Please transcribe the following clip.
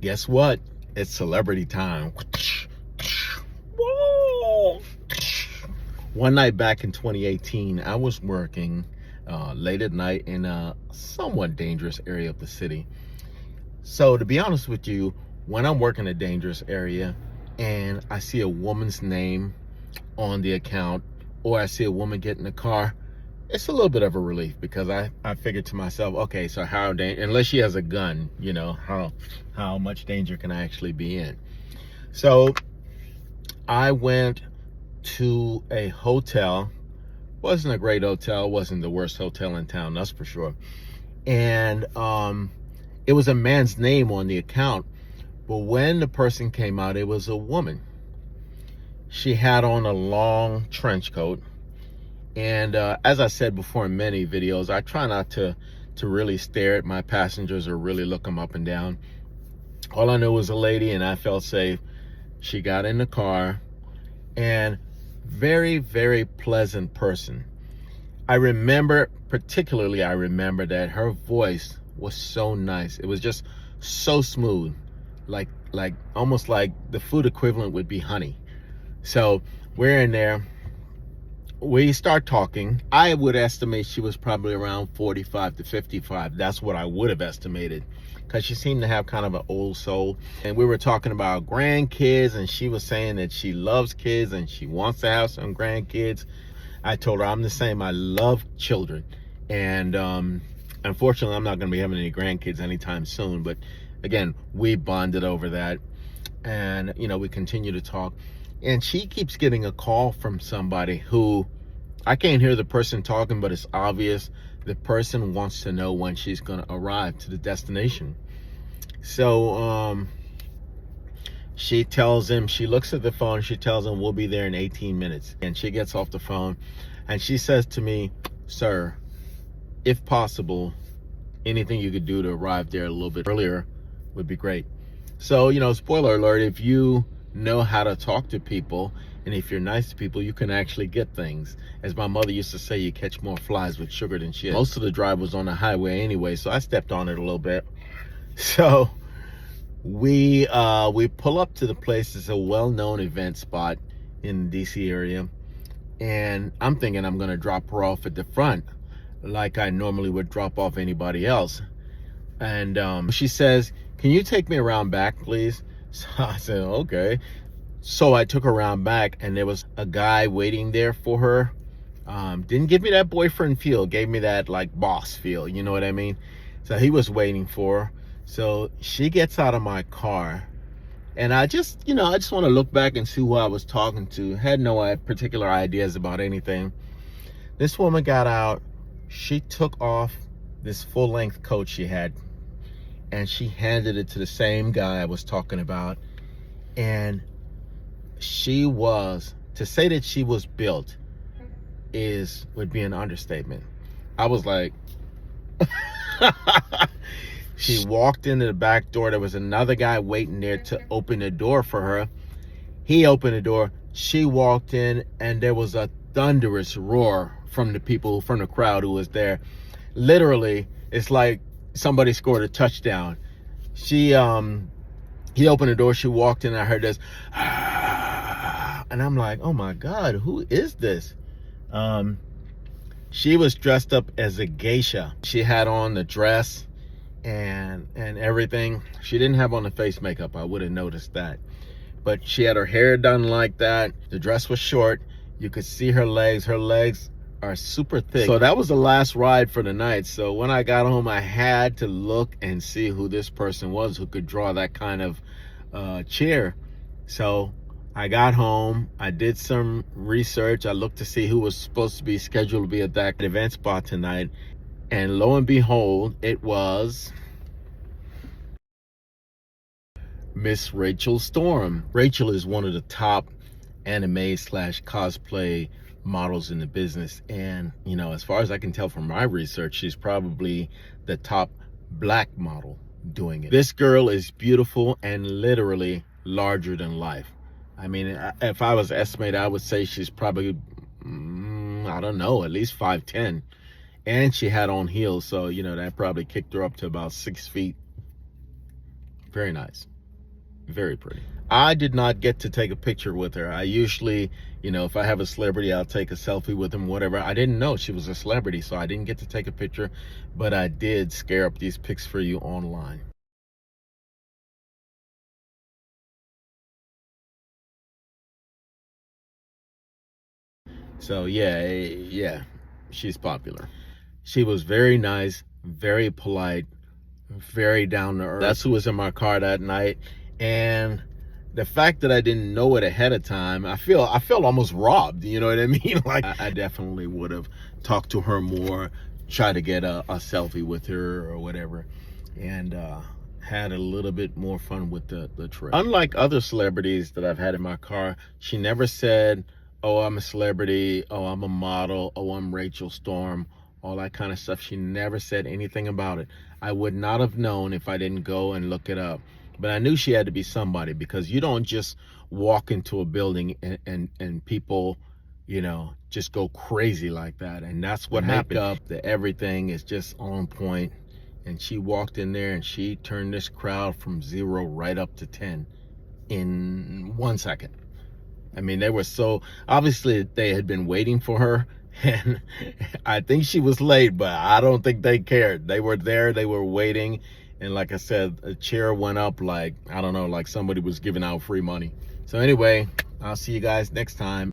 Guess what? It's celebrity time. Whoa. One night back in 2018, I was working late at night in a somewhat dangerous area of the city. So to be honest with you, when I'm working a dangerous area and I see a woman's name on the account, or I see a woman get in the car, it's a little bit of a relief, because I figured to myself, okay, so unless she has a gun, you know, how much danger can I actually be in? So I went to a hotel. Wasn't a great hotel, wasn't the worst hotel in town, that's for sure. And it was a man's name on the account, but when the person came out, it was a woman. She had on a long trench coat. And as I said before in many videos, I try not to really stare at my passengers or really look them up and down. All I knew was a lady, and I felt safe. She got in the car, and very, very pleasant person. I remember that her voice was so nice. It was just so smooth, like almost like the food equivalent would be honey. So we're in there. We start talking. I would estimate she was probably around 45 to 55. That's what I would have estimated, because she seemed to have kind of an old soul. And we were talking about grandkids, and she was saying that she loves kids and she wants to have some grandkids. I told her I'm the same. I love children. And unfortunately, I'm not going to be having any grandkids anytime soon. But again, we bonded over that. And, you know, we continue to talk. And she keeps getting a call from somebody who, I can't hear the person talking, but it's obvious the person wants to know when she's going to arrive to the destination. So she tells him, she looks at the phone, she tells him we'll be there in 18 minutes. And she gets off the phone and she says to me, "Sir, if possible, anything you could do to arrive there a little bit earlier would be great." So, you know, spoiler alert, if you know how to talk to people, and if you're nice to people, you can actually get things. As my mother used to say, you catch more flies with sugar than shit. Most of the drive was on the highway anyway, so I stepped on it a little bit. So we pull up to the place. It's a well-known event spot in the DC area, and I'm thinking I'm gonna drop her off at the front like I normally would drop off anybody else. And she says, "Can you take me around back, please?" So I said, okay. So I took her around back, and there was a guy waiting there for her. Didn't give me that boyfriend feel, gave me that like boss feel, you know what I mean? So he was waiting for her. So she gets out of my car, and I just want to look back and see who I was talking to. Had no particular ideas about anything. This woman got out. She took off this full-length coat she had, and she handed it to the same guy I was talking about. And she was, to say that she was built would be an understatement. I was like, she walked into the back door. There was another guy waiting there to open the door for her. He opened the door. She walked in, and there was a thunderous roar from the people, from the crowd who was there. Literally, it's like somebody scored a touchdown. He opened the door, she walked in, I heard this, and I'm like, oh my God, who is this? She was dressed up as a geisha. She had on the dress and everything. She didn't have on the face makeup, I would have noticed that. But she had her hair done like that. The dress was short. You could see her legs. Her legs are super thick. So that was the last ride for the night. So when I got home, I had to look and see who this person was who could draw that kind of chair. So I got home, I did some research, I looked to see who was supposed to be scheduled to be at that event spot tonight, and lo and behold, it was Miss Rachel Storm. Rachel is one of the top anime / cosplay models in the business, and you know, as far as I can tell from my research, she's probably the top black model doing it. This girl is beautiful and literally larger than life. I mean, if I was to estimate, I would say she's probably I don't know, at least 5'10", and she had on heels, so you know that probably kicked her up to about 6 feet. Very nice. Very pretty. I did not get to take a picture with her. I usually, if I have a celebrity, I'll take a selfie with them, whatever. I didn't know she was a celebrity, so I didn't get to take a picture, but I did scare up these pics for you online. So yeah, she's popular. She was very nice, very polite, very down to earth. That's who was in my car that night. And the fact that I didn't know it ahead of time, I felt almost robbed, you know what I mean? Like, I definitely would have talked to her more, tried to get a selfie with her or whatever, and had a little bit more fun with the trip. Unlike other celebrities that I've had in my car, she never said, oh, I'm a celebrity, oh, I'm a model, oh, I'm Rachel Storm, all that kind of stuff. She never said anything about it. I would not have known if I didn't go and look it up. But I knew she had to be somebody, because you don't just walk into a building and people, just go crazy like that. And that's what happened. Makeup, the everything is just on point. And she walked in there and she turned this crowd from 0 right up to 10 in 1 second. I mean, they were so, obviously they had been waiting for her, and I think she was late, but I don't think they cared. They were there, they were waiting, and like I said, a chair went up like, I don't know, like somebody was giving out free money. So anyway, I'll see you guys next time.